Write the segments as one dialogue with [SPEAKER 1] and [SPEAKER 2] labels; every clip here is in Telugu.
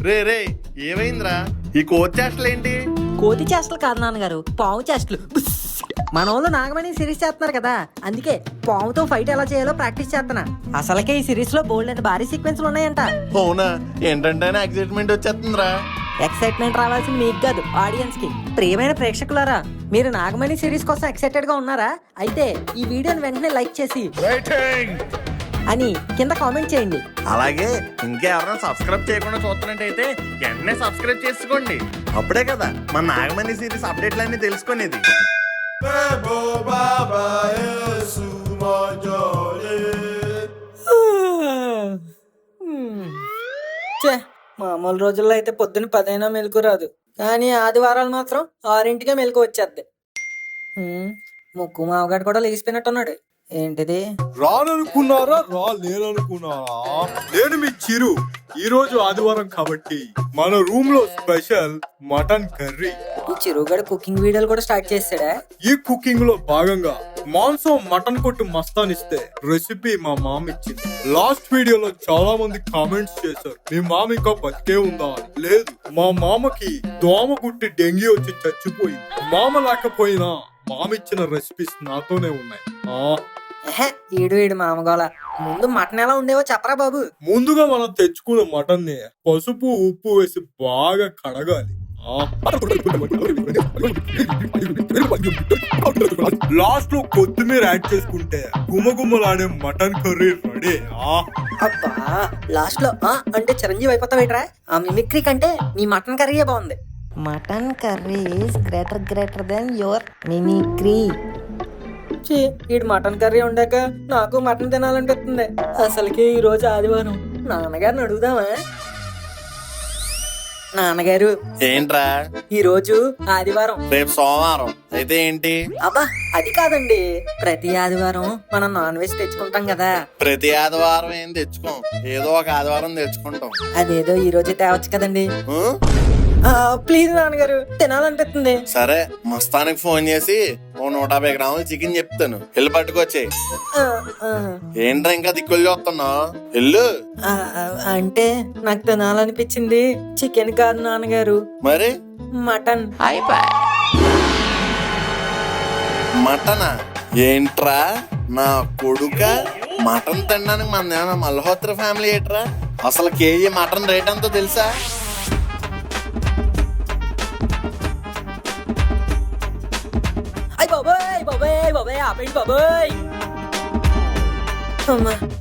[SPEAKER 1] రే రే ఏమైందిరా? ఈ కోతి చేష్టలు ఏంటి?
[SPEAKER 2] కోతి చేష్టలు కాదు నాన్నగారు, పాము చేష్టలు. మన వాళ్ళు నాగమణి సిరీస్ చేస్తున్నారు కదా, అందుకే పాముతో ఫైట్ ఎలా చేయాలో ప్రాక్టీస్ చేస్తున్నా. అసలుకే ఈ సిరీస్ లో బోల్డ్ అంటే భారీ సీక్వెన్స్లు ఉన్నాయంట.
[SPEAKER 1] అవునా? ఏంటంటే ఎక్సైట్మెంట్ వచ్చేస్తుందిరా.
[SPEAKER 2] ఎక్సైట్మెంట్ రావాల్సింది మీకు కాదు, ఆడియన్స్ కి. ప్రియమైన ప్రేక్షకులారా, మీరు నాగమణి సిరీస్ కోసం ఎక్సైటెడ్ గా ఉన్నారా? అయితే ఈ వీడియోని వెంటనే లైక్ చేసి అని కింద కామెంట్ చేయండి.
[SPEAKER 1] అలాగే ఇంకా ఎవరైనా సబ్స్క్రైబ్ చేయకుండా చూస్తున్నట్టయితే వెంటనే సబ్స్క్రైబ్ చేసుకోండి. అప్పుడే కదా మన నాగమణి సిరీస్ అప్డేట్లన్నీ తెలుసుకునేది.
[SPEAKER 2] మామూలు రోజుల్లో అయితే పొద్దున్న 10 అయినా మెలకు రాదు, కానీ ఆదివారాలు మాత్రం 6ంటికే మెలకు వచ్చేద్ది. ముక్కు మావగాడు కూడా లేచిపోయినట్టున్నాడు. ఏంటిది?
[SPEAKER 3] రాననుకున్నారా? లేననుకున్నారా? నేను మీ చిరు. ఈ రోజు ఆదివారం కాబట్టి మన రూమ్ లో స్పెషల్ మటన్ కర్రీ.
[SPEAKER 2] ఈ చిరుగడు కుకింగ్ వీడియోలు కూడా స్టార్ట్ చేసాడా?
[SPEAKER 3] ఈ కుకింగ్ లో భాగంగా మాంసం మటన్ కొట్టు మస్తానిస్తే రెసిపీ మా మామ ఇచ్చింది. లాస్ట్ వీడియోలో చాలా మంది కామెంట్స్ చేశారు, మీ మామ ఇంకా బతికే ఉందా అని. లేదు, మా మామకి దోమ కుట్టి డెంగీ వచ్చి చచ్చిపోయింది. మామ లేకపోయినా మామ ఇచ్చిన రెసిపీస్ నాతోనే ఉన్నాయి.
[SPEAKER 2] ఈడు మామగోళ. ముందు మటన్ ఎలా ఉండేవో చెప్పరా బాబు.
[SPEAKER 3] ముందుగా మనం తెచ్చుకున్న మటన్ ని పసుపు ఉప్పు వేసి బాగా కడగాలి. లాస్ట్ లో కొత్తిమీర యాడ్ చేసుకుంటే గుమగుమలాడే మటన్ కర్రీ రెడీ.
[SPEAKER 2] అబ్బా, లాస్ట్ లో అంటే చిరంజీవి అయిపోతావేట్రా? ఆ మిమిక్రీ కంటే నీ మటన్ కర్రీయే బాగుంది. Mutton curry is greater than your mimicry. ఈడు మటన్ కర్రీ ఉండాక నాకు మటన్ తినాలనిపిస్తుంది. అసలుకి ఈ రోజు ఆదివారం. నాన్నగారిని అడుగుదామా? నాన్నగారు,
[SPEAKER 1] ఏంట్రా?
[SPEAKER 2] ఈ రోజు ఆదివారం,
[SPEAKER 1] రేపు సోమవారం అయితే ఏంటి?
[SPEAKER 2] అబ్బా అది కాదండి, ప్రతి ఆదివారం మనం నాన్ వెజ్ తెచ్చుకుంటాం కదా.
[SPEAKER 1] ప్రతి ఆదివారం ఏం తెచ్చుకోం, ఏదో ఒక ఆదివారం తెచ్చుకుంటాం.
[SPEAKER 2] అదేదో ఈ రోజు తేవచ్చు కదండి. ప్లీజ్ నాన్నగారు, తినాలనిపిస్తుంది.
[SPEAKER 1] సరే, మస్తానికి ఫోన్ చేసి 150 గ్రాములు చికెన్ చెప్తాను, వెళ్ళి పట్టుకొచ్చే. ఏంట్రా ఇంకా దిక్కులు చూస్తున్నావు? వెళ్ళు.
[SPEAKER 2] అంటే నాకు తినాలనిపించింది చికెన్ కాదు నాన్నగారు,
[SPEAKER 1] మరి
[SPEAKER 2] మటన్.
[SPEAKER 1] మటనా? ఏంట్రా నా కొడుక, మటన్ తినడానికి మన మల్హోత్ర ఫ్యామిలీ ఏంట్రా? అసలు కేజీ మటన్ రేట్ ఎంతో తెలుసా?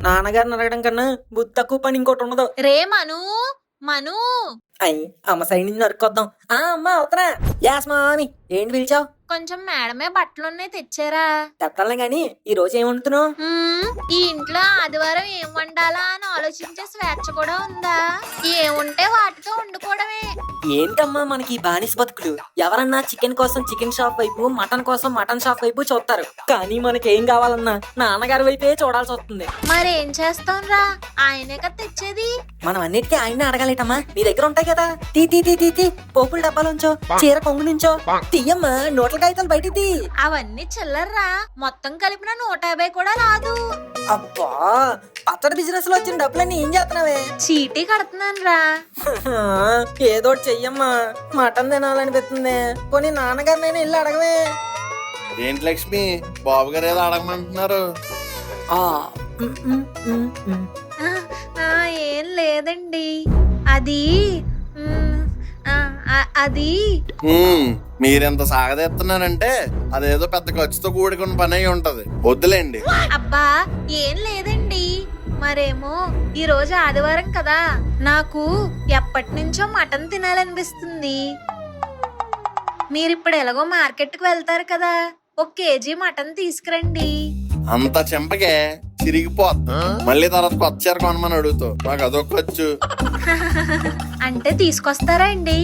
[SPEAKER 2] నాన్నగారిని అడగడం కన్నా బుద్ధి తక్కువ పని ఇంకోటి ఉండదు.
[SPEAKER 4] రే మను మను
[SPEAKER 2] అయ్యి అమ్మ సైడ్ నుంచి నరుకొద్దాం. అమ్మ అవుతున్నా. యాస్ మామి, ఏంటి పిలిచావు?
[SPEAKER 4] కొంచెం మేడమే బట్టలున్నాయి తెచ్చారా?
[SPEAKER 2] తెత్తాలే గాని ఈ రోజు ఏం వండుతున్నావు?
[SPEAKER 4] ఈ ఇంట్లో ఆదివారం ఏం వండాలా అని ఆలోచించే స్వేచ్ఛ కూడా ఉందా? ఏముంటే వాటితో వండుకోవడమే.
[SPEAKER 2] ఏంటమ్మా మనకి బానిస బతుకులు? ఎవరన్నా చికెన్ కోసం చికెన్ షాప్ వైపు, మటన్ కోసం మటన్ షాప్ వైపు చూస్తారు, కానీ మనకేం కావాలన్నా నాన్నగారి వైపే చూడాల్సి వస్తుంది.
[SPEAKER 4] మరేం చేస్తాం రా, ఆయనే కదా తెచ్చేది.
[SPEAKER 2] మనం అన్నిటికీ ఆయన్ని అడగాలేటమ్మా. నీ దగ్గర ఉంటాయి కదా, తీ తీ తీ తీ పోపుల డబ్బాలోంచో, చీర కొంగు నుంచో తీయమ్మా, నోట్ల కాగితాలు బయటికి తీ.
[SPEAKER 4] అవన్నీ చిల్లర్రా, మొత్తం కలిపిన 150 కూడా రాదు.
[SPEAKER 2] అబ్బా, పచ్చడి బిజినెస్ లో వచ్చిన డబ్బులన్నీ ఏం చేస్తున్నావే?
[SPEAKER 4] చీటీ కడుతున్నాను రా.
[SPEAKER 2] ఏదో చెయ్యమ్మా, మటన్ తినాలనిపిస్తుంది. పోనీ నాన్నగారినైనా వెళ్ళి అడగవే.
[SPEAKER 1] ఏంటి లక్ష్మి, బాబు గారు ఏదో అడగమంటున్నారు?
[SPEAKER 4] ఏం లేదండి, అది అది
[SPEAKER 1] మీరెంత సాగదీస్తున్నారంటే అదేదో పెద్ద ఖర్చుతో కూడుకున్న పని అయి ఉంటది, వద్దులేండి.
[SPEAKER 4] అబ్బా ఏం లేదండి, మరేమో ఈ రోజు ఆదివారం కదా, నాకు ఎప్పటి నుంచో మటన్ తినాలనిపిస్తుంది. మీరిప్పుడు ఎలాగో మార్కెట్ కు వెళ్తారు కదా, 1 కేజీ మటన్ తీసుకురండి.
[SPEAKER 1] అంత చెంపకే చిరిగిపోద్ది, మళ్ళీ తర్వాత కొత్త చీర కొనమని అడుగుతావు, నాకు అదొక్కొచ్చు.
[SPEAKER 4] అంటే తీసుకొస్తారా అండి?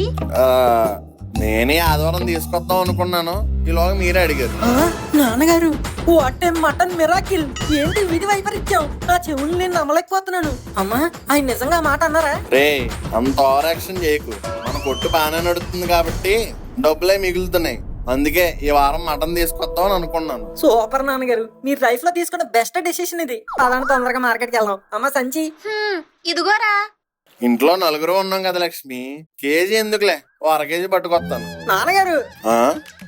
[SPEAKER 1] నేనే ఆదివారం తీసుకొద్దాం అనుకున్నాను, ఈలోగా మీరే అడిగారు.
[SPEAKER 2] నాన్నగారు, వాట్ ఏ మటన్ మిరాకిల్! ఏంటి విధి వైపరీత్యం! నా చెవులు నేను నమ్మలేకపోతున్నాను. అమ్మా, ఆయన నిజంగా మాట అన్నారా?
[SPEAKER 1] రే, అంత ఓవర్ యాక్షన్ చేయకు. మన కొట్టు బాగానే నడుస్తుంది కాబట్టి డబ్బులే మిగులుతున్నాయి. అందుకే ఈ వారం మటన్ తీసుకొద్దాం అని అనుకున్నాను.
[SPEAKER 2] సూపర్ నాన్నగారు, మీరు లైఫ్ లో తీసుకున్న బెస్ట్ డెసిషన్ ఇది. పదండి తొందరగా మార్కెట్కి వెళ్దాం. అమ్మ సంచి.
[SPEAKER 4] ఇదిగోరా.
[SPEAKER 1] ఇంట్లో నలుగురు ఉన్నాం కదా లక్ష్మి, కేజీ ఎందుకులే, ఓ అర కేజీ పట్టుకొస్తాను.
[SPEAKER 2] నాన్నగారు,
[SPEAKER 1] ఆ?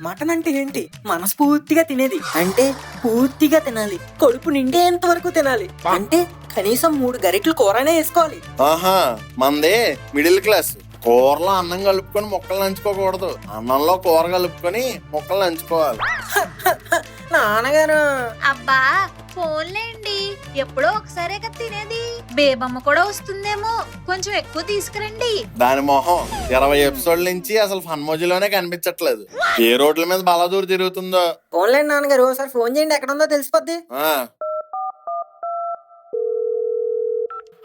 [SPEAKER 2] మటన్ అంటే ఏంటి? మనస్ఫూర్తిగా తినేది అంటే పూర్తిగా తినాలి, కడుపు నిండేంత వరకు తినాలి. అంటే కనీసం 3 గరిటెలు కూరనే వేసుకోవాలి.
[SPEAKER 1] ఆహా, మందే మిడిల్ క్లాస్. కూరలో అన్నం కలుపుకొని ముక్కలు నంచుకోకూడదు, అన్నంలో కూర కలుపుకొని ముక్కలు నంచుకోవాలి.
[SPEAKER 2] నాన్నగారు.
[SPEAKER 4] అబ్బా ఫోన్లేండి, ఎప్పుడో ఒకసారే కదా తినేది. బేబమ్మ కూడా వస్తుందేమో, కొంచెం ఎక్కువ తీసుకురండి.
[SPEAKER 1] దాని మొహం 20 ఎపిసోడ్ల నుంచి అసలు ఫన్మోజీలోనే కనిపించట్లేదు. ఏ రోడ్ల మీద బలాదూరు తిరుగుతుందో.
[SPEAKER 2] ఫోన్లేండి నాన్నగారు, ఒకసారి ఫోన్ చేయండి, ఎక్కడ ఉందో తెలిసిపోద్ది.
[SPEAKER 1] ఆ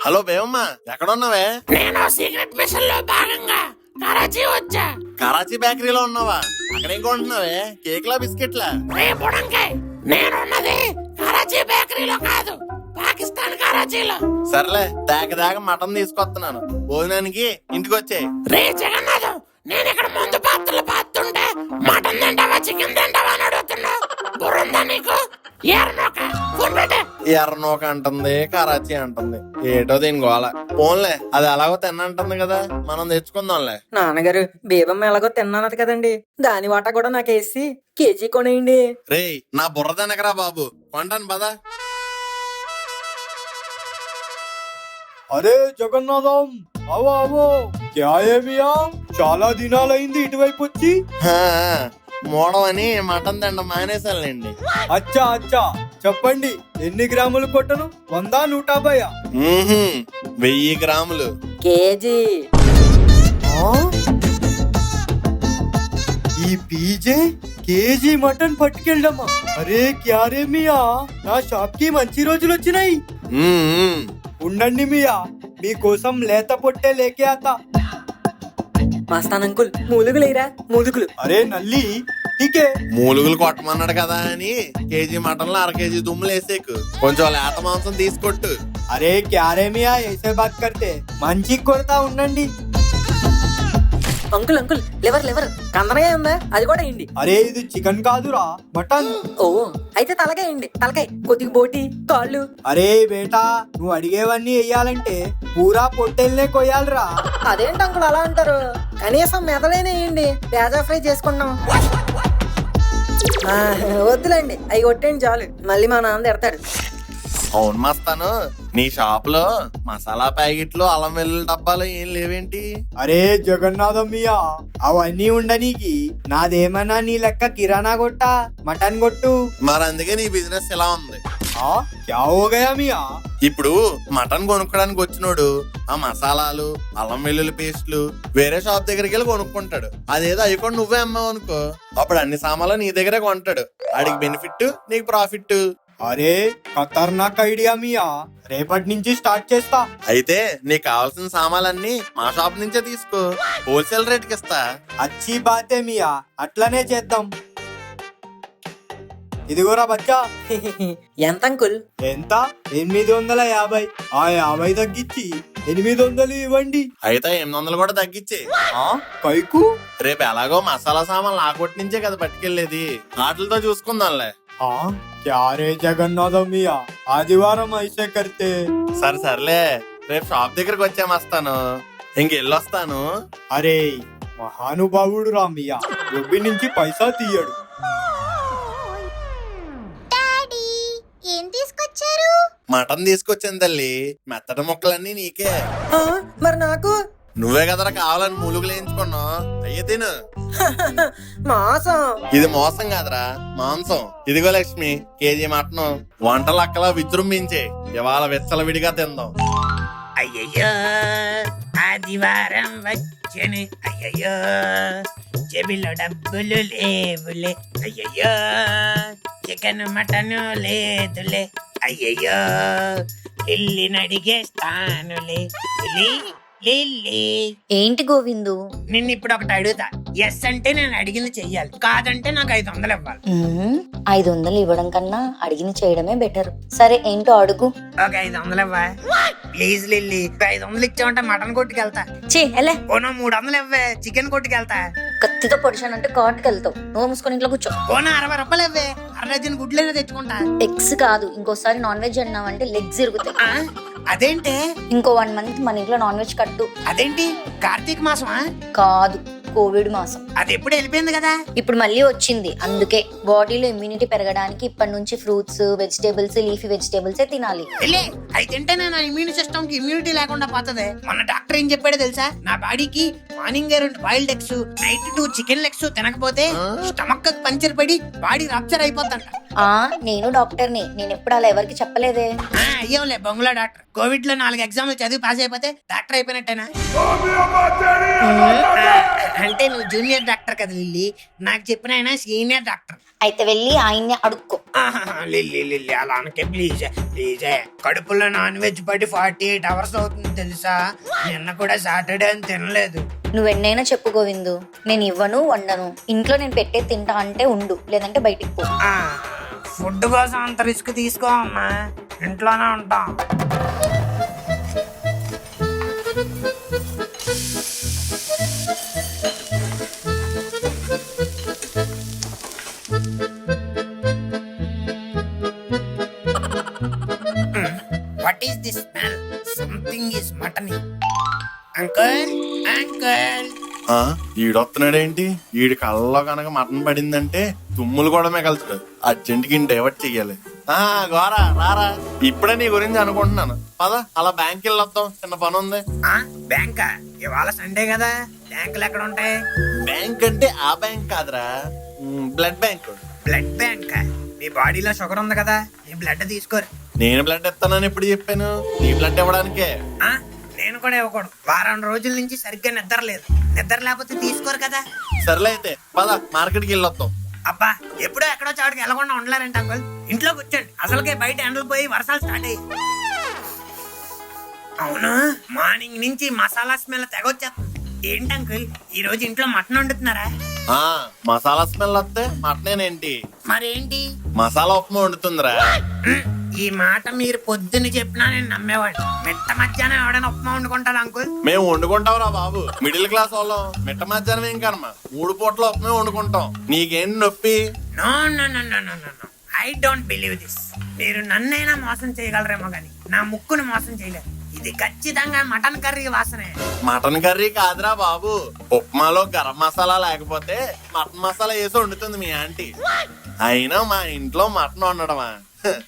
[SPEAKER 1] హలో బేవమ్మ, ఎక్కడున్నావే?
[SPEAKER 5] నేను సీక్రెట్ మిషన్ లో భాగంగా కరాచీ వచ్చా.
[SPEAKER 1] కరాచీ బేకరీలో ఉన్నావా? అక్కడేం కొంటున్నావే? కేక్లా బిస్కెట్లా?
[SPEAKER 5] రే బుడంకాయ్, నేనున్నది కరాచీ బేకరీలో కాదు, పాకిస్తాన్ కరాచీలో.
[SPEAKER 1] సర్లే, దాక మటన్ తీసుకొస్తున్నాను, భోజనానికి ఇంటికి వచ్చాయి.
[SPEAKER 5] రే జగన్నాథ్, నేను ఇక్కడ ముందు పాత్రలు పాతుంటే మటన్ తింటావా చికెన్ తింటావా అని అడుగుతున్నా. బుర్రుందా నీకు? ఎర్రనోక ఫోన్ పెట్టే.
[SPEAKER 1] ఎర్రనోక అంటుంది, కరాచీ అంటుంది, ఏటో దీని గోల. పోన్లే, అది ఎలాగో తిన్నంటుంది కదా, మనం తెచ్చుకుందాంలే.
[SPEAKER 2] నాన్నగారు, బేబమ్మ ఎలాగో తిన్నానది కదండి, దాని వాటా కూడా నాకేసి కేజీ కొనేయండి.
[SPEAKER 1] రేయ్, నా బుర్ర తినకరా బాబు, కొంటాను పదా.
[SPEAKER 3] అరే జగన్నాథం, అవో అవో, క్యా ఏమియా? చాలా దినాలైంది ఇటువైపు వచ్చి.
[SPEAKER 1] మోడవని మటన్ తినడం మానేసాలండి.
[SPEAKER 3] అచ్చా అచ్చా, చెప్పండి, ఎన్ని గ్రాములు కొట్టను? 100, 150?
[SPEAKER 1] 1000 గ్రాములు.
[SPEAKER 2] కేజీ.
[SPEAKER 3] ఈ పీజే కేజీ మటన్ పట్టుకెళ్ళడమా? అరే క్యారే మియా, నా షాప్ కి మంచి రోజులు వచ్చినాయి. ఉండండి మియా, మీకోసం లేత పొట్టే లేకే ఆతా.
[SPEAKER 2] మస్తాన్ అంకుల్, మూలుగులేరా మూలుగులు.
[SPEAKER 3] అరే నల్లి, ఠీకే.
[SPEAKER 1] మూలుగులు కొట్టమన్నాడు కదా అని కేజీ మటన్లో 1/2 కేజీ దుమ్ములు వేసేకు, కొంచెం లేత మాంసం తీసుకొట్టు.
[SPEAKER 3] అరే క్యారే మియా, ऐसे बात करते, మంచి కొడతా ఉండండి.
[SPEAKER 2] అంకుల్ అంకుల్, లివర్ కందనగా ఉందా? అది కూడా వేయండి.
[SPEAKER 3] అరే ఇది చికెన్ కాదురా, మటన్.
[SPEAKER 2] ఓ, అయితే తలకాయ వేయండి, తలకాయ, కొద్దిగా బోటి, కాళ్ళు.
[SPEAKER 3] అరే బేటా, నువ్వు అడిగేవన్నీ వేయాలంటే పూరా పొట్టెల్నే కొయ్యాలిరా.
[SPEAKER 2] అదేంటి అంకుల్ అలా అంటారు? కనీసం మెదలైనా వేయండి, పేజా ఫ్రై చేసుకున్నాం. వద్దులేండి, అవి కొట్టేయండి చాలు, మళ్ళీ మా నాన్న తిడతాడు.
[SPEAKER 1] అవును మస్తాను, నీ షాప్ లో మసాలా ప్యాకెట్లు, అల్లం వెల్లుల్లి డబ్బాలు ఏం లేవేంటి?
[SPEAKER 3] అరే జగన్నాథం మియా, అవన్నీ ఉండనీకి నాదేమన్నా నీ లెక్క కిరాణా కొట్టా, మటన్ కొట్టు.
[SPEAKER 1] మరి అందుకే నీ బిజినెస్ ఇలా ఉంది.
[SPEAKER 3] క్యా హో గయా మియా?
[SPEAKER 1] ఇప్పుడు మటన్ కొనుక్కోడానికి వచ్చినోడు ఆ మసాలాలు, అల్లం వెల్లుల్లి పేస్ట్లు వేరే షాప్ దగ్గరికి వెళ్ళి కొనుక్కుంటాడు. అదేదో అవి కూడా నువ్వే అమ్మావు అనుకో, అప్పుడు అన్ని సామాన్లు నీ దగ్గరే కొంటాడు. ఆడికి బెనిఫిట్, నీకు ప్రాఫిట్.
[SPEAKER 3] అరే ఖతర్నాక్ ఐడియా మియా, రేపటి నుంచి స్టార్ట్ చేస్తా.
[SPEAKER 1] అయితే నీకు కావాల్సిన సామాన్లన్నీ మా షాప్ నుంచే తీసుకో, హోల్సేల్ రేట్ కి ఇస్తా.
[SPEAKER 3] అచ్చి బాతే మియా, అట్లనే చేద్దాం. ఇదిగోరా బచ్చా.
[SPEAKER 2] ఎంత అంకుల్?
[SPEAKER 3] ఎంత? 850. ఆ 50 తగ్గించి 800 ఇవ్వండి.
[SPEAKER 1] అయితే 800 కూడా తగ్గించే.
[SPEAKER 3] కైకు
[SPEAKER 1] రేపు ఎలాగో మసాలా సామాన్లు ఆ కొట్టి నుంచే కదా పట్టుకెళ్లేది, వాటితో చూసుకుందాంలే.
[SPEAKER 3] క్యా రే జగన్నాథం మియా, ఆదివారం ఐసే కర్తే.
[SPEAKER 1] సర్లే, రేపు షాప్ దగ్గరకు వచ్చేమస్తాను, ఇంకెళ్ళొస్తాను.
[SPEAKER 3] అరే మహానుభావుడు రా మియా, రొబ్బి నుంచి పైసా తీయడు.
[SPEAKER 4] ఏం తీసుకొచ్చారు?
[SPEAKER 1] మటన్ తీసుకొచ్చాను తల్లి, మెత్తటి ముక్కలన్నీ నీకే.
[SPEAKER 2] మరి నాకు?
[SPEAKER 1] నువ్వే కదరా కావాలని మూలుగులు వేయించుకున్నావు, అయ్యే తిను.
[SPEAKER 2] మాసం.
[SPEAKER 1] ఇది మోసం కాదురా, మాంసం. ఇదిగో లక్ష్మి, కేజీ మటను. వంటలు అక్కలా విజృంభించే, ఇవాళ విచ్చలవిడిగా తిందాం.
[SPEAKER 5] అయ్యయ్యో ఆదివారం వచ్చని, అయ్యయ్యో చెవిలో డబ్బులు లేవులే, అయ్యయ్యో చికెన్ మటను లేదులే, అయ్యయ్యో ఇల్లి నడిగేస్తానులే. లిల్లీ
[SPEAKER 6] ఏంటి గోవిందు?
[SPEAKER 5] నిన్ను ఇప్పుడు ఒకటి అడుగుతా. ఎస్ అంటే నేను అడిగింది చెయ్యాలి, కాదంటే నాకు 500 ఇవ్వాలి.
[SPEAKER 6] 500 ఇవ్వడం కన్నా అడిగింది చేయడమే బెటర్. సరే ఏంటో అడుగు.
[SPEAKER 5] ఒక 500 ఇవ్వా ప్లీజ్ లిల్లీ. 500 ఇచ్చావంటే మటన్ కొట్టుకెళ్తా.
[SPEAKER 6] చే ఎలా
[SPEAKER 5] పోనా 300 ఇవ్వే చికెన్ కొట్టుకెళ్తా.
[SPEAKER 6] కత్తితో పొడిచానంటే కాటుకు వెళ్తావు. నువ్వు మూసుకొని ఇంట్లో కూర్చో.
[SPEAKER 5] పోనా 60 రూపాయలు ఇవ్వే, 1 డజన్ గుడ్లైనా తెచ్చుకుంటా.
[SPEAKER 6] ఎగ్స్ కాదు, ఇంకోసారి నాన్ వెజ్ అన్నావంటే లెగ్స్ ఇరుగుతాయి.
[SPEAKER 5] ఆ, అదేంటి
[SPEAKER 6] ఇంకో 1 మంత్ మన ఇంట్లో నాన్ వెజ్ కట్టు.
[SPEAKER 5] అదేంటి కార్తీక మాసమా?
[SPEAKER 6] కాదు, కోవిడ్ మాసం.
[SPEAKER 5] అది ఎప్పుడు వెళ్ళిపోయింది కదా.
[SPEAKER 6] ఇప్పుడు మళ్ళీ వచ్చింది. అందుకే బాడీలో ఇమ్యూనిటీ పెరగడానికి ఇప్పటి నుంచి ఫ్రూట్స్, వెజిటేబుల్స్, లీఫీ వెజిటేబుల్స్ తినాలి.
[SPEAKER 5] వెళ్ళే అవి తింటేనే నా ఇమ్యూన్ సిస్టమ్ కి ఇమ్యూనిటీ లేకుండా పోతుంది. మన డాక్టర్ ఏం చెప్పాడో తెలుసా? నా బాడీకి morning 2 boiled eggs, night 2 chicken legs తినకపోతే స్టమక్ పంచర్ పడి బాడీ రప్చర్ అయిపోతుంట.
[SPEAKER 6] నేను డాక్టర్ని, నేను ఎప్పుడు అలా ఎవరికి చెప్పలేదే.
[SPEAKER 5] అయ్యోలే బంగ్లా డాక్టర్. కోవిడ్ లో 4 ఎగ్జామ్లు చదివి పాస్ అయిపోతే డాక్టర్ అయిపోయినట్టేనా? అంటే నువ్వు జూనియర్ డాక్టర్ కదా లిల్లీ, నాకు చెప్పిన ఆయన సీనియర్ డాక్టర్.
[SPEAKER 6] అయితే వెళ్ళి ఆయన్ని అడుక్కో.
[SPEAKER 5] లిల్లీ లిల్లీ అలా అనకే ప్లీజ్ ప్లీజ్. కడుపులో నాన్ వెజ్ పడి 48 అవర్స్ అవుతుంది తెలుసా. నిన్న కూడా సాటర్డే అని తినలేదు.
[SPEAKER 6] నువ్వు ఎన్నైనా చెప్పు గోవిందు, నేను ఇవ్వను, వండను. ఇంట్లో నేను పెట్టే తింటా అంటే ఉండు, లేదంటే బయటికి పో.
[SPEAKER 5] ఫుడ్ కోసం అంత రిస్క్ తీసుకో అమ్మా, ఇంట్లోనే ఉంటాం. What is this smell? Something is మటనీ. Uncle uncle.
[SPEAKER 1] ఈడొస్తున్నాడేంటి? ఈడి కళ్ళలో కనుక మటన్ పడిందంటే తుమ్ములు కూడా మిగలుతాడు. అర్జెంట్కి డైవర్ట్ చెయ్యాలి. గోరా రారా, ఇప్పుడే నీ గురించి అనుకుంటున్నాను. పద అలా బ్యాంక్ వెళ్ళొద్దాం, చిన్న పని ఉంది.
[SPEAKER 5] బ్యాంకా? ఇవాళ సండే కదా, బ్యాంకులు ఎక్కడ ఉంటాయి?
[SPEAKER 1] బ్యాంక్ అంటే ఆ బ్యాంక్ కాదురా, బ్లడ్ బ్యాంక్.
[SPEAKER 5] బ్లడ్ బ్యాంకా? మీ బాడీలో షుగర్ ఉంది కదా, నీ బ్లడ్ తీసుకోరు.
[SPEAKER 1] నేను బ్లడ్ ఇస్తానని ఎప్పుడు చెప్పాను? నీ బ్లడ్ ఇవ్వడానికే.
[SPEAKER 5] నేను కూడా ఇవ్వకూడదు. వారం రోజుల నుంచి సరిగ్గా నిద్ర లేదు. నిద్ర లేకపోతే తీసుకోరు కదా.
[SPEAKER 1] సర్లే అయితే పద మార్కెట్కి వెళ్ళొద్దాం.
[SPEAKER 5] అబ్బా, ఎప్పుడో ఎక్కడో చాటుకి వెళ్ళకుండా ఉండలేరంట అంకుల్. ఇంట్లో కూర్చోండి, అసలుకే బయట ఎండలు పోయి వర్షాలు స్టార్ట్ అయ్యి. అవును, మార్నింగ్ నుంచి మసాలా స్మెల్ తెగొచ్చేస్తుంది. ఏంటి అంకుల్, ఈ రోజు ఇంట్లో మటన్ వండుతున్నారా?
[SPEAKER 1] మసాలా స్మెల్ వస్తే మటనేనేంటి?
[SPEAKER 5] మరేంటి?
[SPEAKER 1] మసాలా ఉప్మా వండుతుందిరా.
[SPEAKER 5] ఈ మాట మీరు పొద్దున్న చెప్పినా నేను నమ్మేవాడు. మిట్ట మధ్యాహ్నం ఎవడైనా ఉప్మా వండుకుంటారు అంకుల్?
[SPEAKER 1] మేము వండుకుంటావురా బాబు, మిడిల్ క్లాస్ వాళ్ళం. మిట్ట మధ్యాహ్నం ఏం కర్మ, 3 పూట్ల ఉప్మా వండుకుంటాం. నీకేంటి నొప్పి?
[SPEAKER 5] No no no no no no, I don't believe this. మీరు నన్నైనా మోసం చేయగలరేమో గాని నా ముక్కును మోసం చేయలేరు. ఇది ఖచ్చితంగా మటన్ కర్రీ వాసనే.
[SPEAKER 1] మటన్ కర్రీ కాదురా బాబు, ఉప్మాలో గరం మసాలా లేకపోతే మటన్ మసాలా వేసి వండుతుంది మీ ఆంటీ. అయినా మా ఇంట్లో మటన్ వండడమా?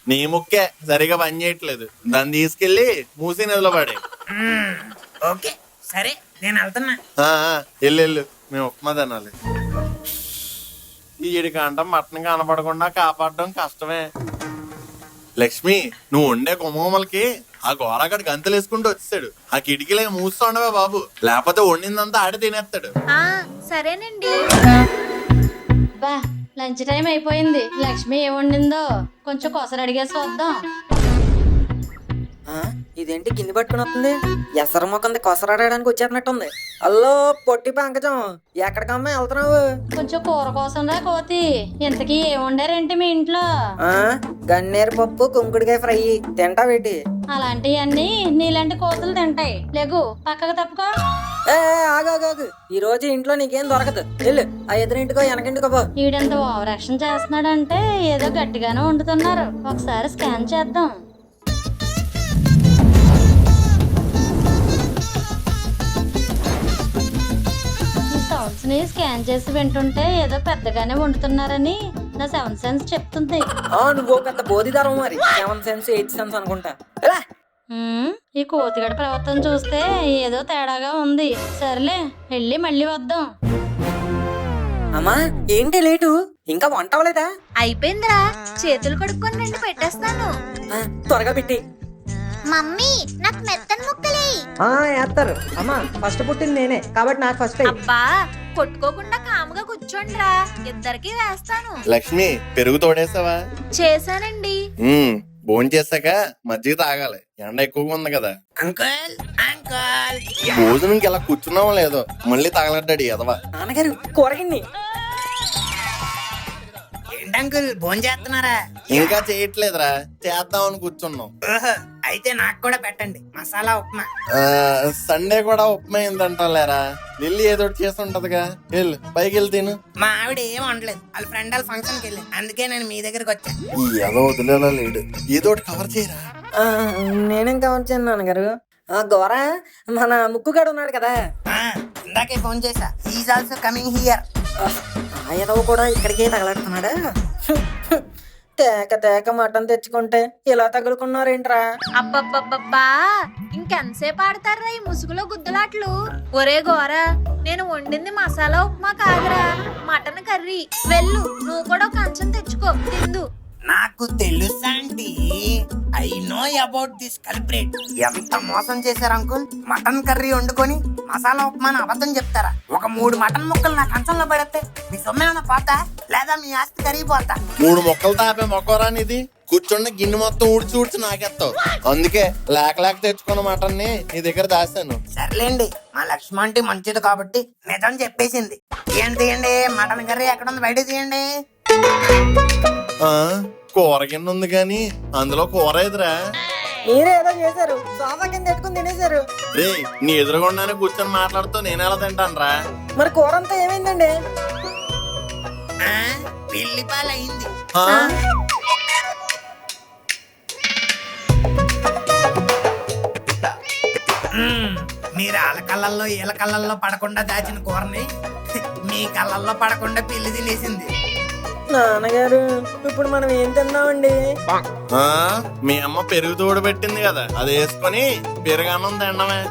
[SPEAKER 1] నీ ముక్కే సరిగా పని చేయట్లేదు. దాన్ని తీసుకెళ్లి మూసి నదిలో పడే.
[SPEAKER 5] ఓకే సరే, నేను వెళ్తున్నా.
[SPEAKER 1] వెళ్ళు, మేము ఉప్మా తినాలి. ఈడికంట మటన్ కనపడకుండా కాపాడడం కష్టమే. లక్ష్మి, నువ్వు వండే గుమ్మలకి ఆ గోరాగడి గంతులు వేసుకుంటూ వచ్చేసాడు. ఆ కిటికీలే మూస్తూ ఉండవే బాబు, లేకపోతే వండిందంతా ఆడి తినేస్తాడు.
[SPEAKER 4] సరేనండి.
[SPEAKER 7] బా, లంచ్ టైం అయిపోయింది. లక్ష్మి ఏం వండిందో కొంచెం కొసరు అడిగేసి వద్దాం.
[SPEAKER 2] ఇదేంటి గిన్నె పట్టుకుని వస్తుంది? ఎసర మొక్కంది కొసరాడడానికి వచ్చేసినట్టుంది. అల్లో పొట్టి పంకజం, ఎక్కడికమ్మా వెళ్తున్నావు?
[SPEAKER 7] కొంచెం కూర కోసం రా కోతి. ఇంతకీ ఏం వండారేంటి మీ ఇంట్లో?
[SPEAKER 2] గన్నేరు పప్పు, కుంకుడికాయ ఫ్రై. తింటావేటి?
[SPEAKER 7] అలాంటివన్నీ నీలాంటి కోతులు తింటాయి. లేగు, పక్కకు తప్పుకో.
[SPEAKER 2] ఆగాగాగు, ఈ రోజు ఇంట్లో నీకేం దొరకదు. వెళ్ళు, ఆ ఎదురింటికో వెనకింటికో పో.
[SPEAKER 7] ఈడంత ఓవర్ యాక్షన్ చేస్తున్నాడంటే ఏదో గట్టిగానే వండుతున్నారు. ఒకసారి స్కాన్ చేద్దాం. సౌండ్స్ ని స్కాన్ చేసి వింటుంటే ఏదో పెద్దగానే వండుతున్నారని నా 7 సెన్స్ చెప్తుంది.
[SPEAKER 2] నువ్వు పెద్ద బోధిదారం మరి. 7 సెన్స్ 8 సెన్స్ అనుకుంటా.
[SPEAKER 7] ఈ కోతిగడ ప్రవర్తన చూస్తే ఏదో తేడాగా ఉంది. సర్లే, వెళ్ళి మళ్ళీ వద్దాం.
[SPEAKER 2] అమ్మా, ఏంటి లేటు? ఇంకా వంట అవ్వలేదా?
[SPEAKER 4] అయిపోయిందిరా, చేతులు కడుక్కొని రండి, పెట్టేస్తాను.
[SPEAKER 2] త్వరగా పెట్టి.
[SPEAKER 4] మమ్మీ, నాకు మెత్తని ముక్కలే.
[SPEAKER 2] వేస్తారు. అమ్మా, ఫస్ట్ పుట్టింది నేనే కాబట్టి నాకు ఫస్ట్.
[SPEAKER 4] అబ్బా, కొట్టుకోకుండా కాముగా కూర్చోండిరా, ఇద్దరికి వేస్తాను.
[SPEAKER 1] లక్ష్మి, పెరుగు తోడేసావా?
[SPEAKER 4] చేశానండి.
[SPEAKER 1] భోజనం చేశాక మజ్జిగ తాగాలి, ఎండ ఎక్కువగా ఉంది కదా.
[SPEAKER 5] Uncle uncle uncle.
[SPEAKER 1] భోజనంకి ఇలా కూర్చున్నావా లేదో మళ్ళీ తగలడ్డాడు ఎదవా.
[SPEAKER 2] నాన్నగారు కూరగింది.
[SPEAKER 5] ఏంటి అంకుల్ భోజనం చేస్తున్నారా?
[SPEAKER 1] ఇంకా చేయట్లేదురా, చేద్దామని కూర్చున్నాం.
[SPEAKER 5] ఓహో, అయితే నాకు కూడా పెట్టండి మసాలా ఉప్మా.
[SPEAKER 1] సండే కూడా ఉప్మా ఏందంటాలేరా, లిల్లీ ఏదో ఒకటి చేసి ఉంటదిగా. వెళ్ళు పైకి వెళ్ళి తిను.
[SPEAKER 5] మా ఆవిడ ఏం వండలేదు, వాళ్ళ ఫ్రెండ్ వాళ్ళ ఫంక్షన్కి వెళ్ళింది, అందుకే నేను మీ దగ్గరికి వచ్చాను.
[SPEAKER 1] ఈ ఏదో వదిలేలా లేడు, ఏదో ఒకటి కవర్ చేయరా.
[SPEAKER 2] ఆ, నేనేం కావచ్చు నాన్నగారు. గోర మన ముక్కుగాడు ఉన్నాడు కదా,
[SPEAKER 5] ఆ, ఇందాకే ఫోన్ చేశా, ఈజ్ ఆల్సో కమింగ్ హియర్.
[SPEAKER 2] ఆ ఏదో కూడా ఇక్కడికే తగలాడుతున్నాడా. తేక తేక మటన్ తెచ్చుకుంటే ఇలా తగులుకున్నారేంట్రా.
[SPEAKER 4] అబ్బబ్బబ్బబ్బా ఇంకెంతసేపు ఆడతారా ఈ ముసుగులో గుద్దులాట్లు? ఒరే గోరా, నేను వండింది మసాలా ఉప్మా కాదురా, మటన్ కర్రీ. వెళ్ళు, నువ్వు కూడా ఒక కంచం తెచ్చుకో, తిందు.
[SPEAKER 5] నాకు తెలుసా aunty, I know about this culprit. ఎంత మోసం చేశారు అంకుల్, మటన్ కర్రీ వండుకొని మసాలా ఉప్మాని అబద్ధం చెప్తారా? ఒక 3 మటన్ ముక్కలు నా కంచంలో పడితే మీ సొమ్మేమన్నా పోతా, లేదా మీ ఆస్తి కరిగిపోతా?
[SPEAKER 1] 3 మొక్కలు తాపే మొక్కరాని ఇది. కూర్చున్న గిన్నె మొత్తం ఊడ్చి నాకెత్తావు. అందుకే లేక తెచ్చుకున్న మటన్ని నీ దగ్గర దాస్తాను.
[SPEAKER 5] సర్లేండి, మా లక్ష్మ అంటే మంచిది కాబట్టి నిజం చెప్పేసింది. తీయండి మటన్ కర్రీ ఎక్కడ ఉంది, బయట తీయండి.
[SPEAKER 1] కూర కింద ఉంది కానీ అందులో కూర ఎదురా.
[SPEAKER 2] మీరే ఏదో చేశారు, సోఫా కింద పెట్టుకుని తినేశారు.
[SPEAKER 1] రే, నీ ఎదురుగుండానే కూర్చొని మాట్లాడుతూ నేను ఎలా తింటాను రా.
[SPEAKER 2] మరి కూర అంతా ఏమైందండి?
[SPEAKER 5] పిల్లిపాలు అయింది. మీరు వాళ్ళ కళ్ళల్లో వీళ్ళ కళ్ళల్లో పడకుండా దాచిన కూరని మీ కళ్ళల్లో పడకుండా పిల్లి తినేసింది.
[SPEAKER 2] నాన్నగారు ఇప్పుడు మనం ఏం తిన్నామండి?
[SPEAKER 1] మీ అమ్మ పెరుగు తోడు పెట్టింది కదా, అది వేసుకొని పెరుగన్నం తినడమే.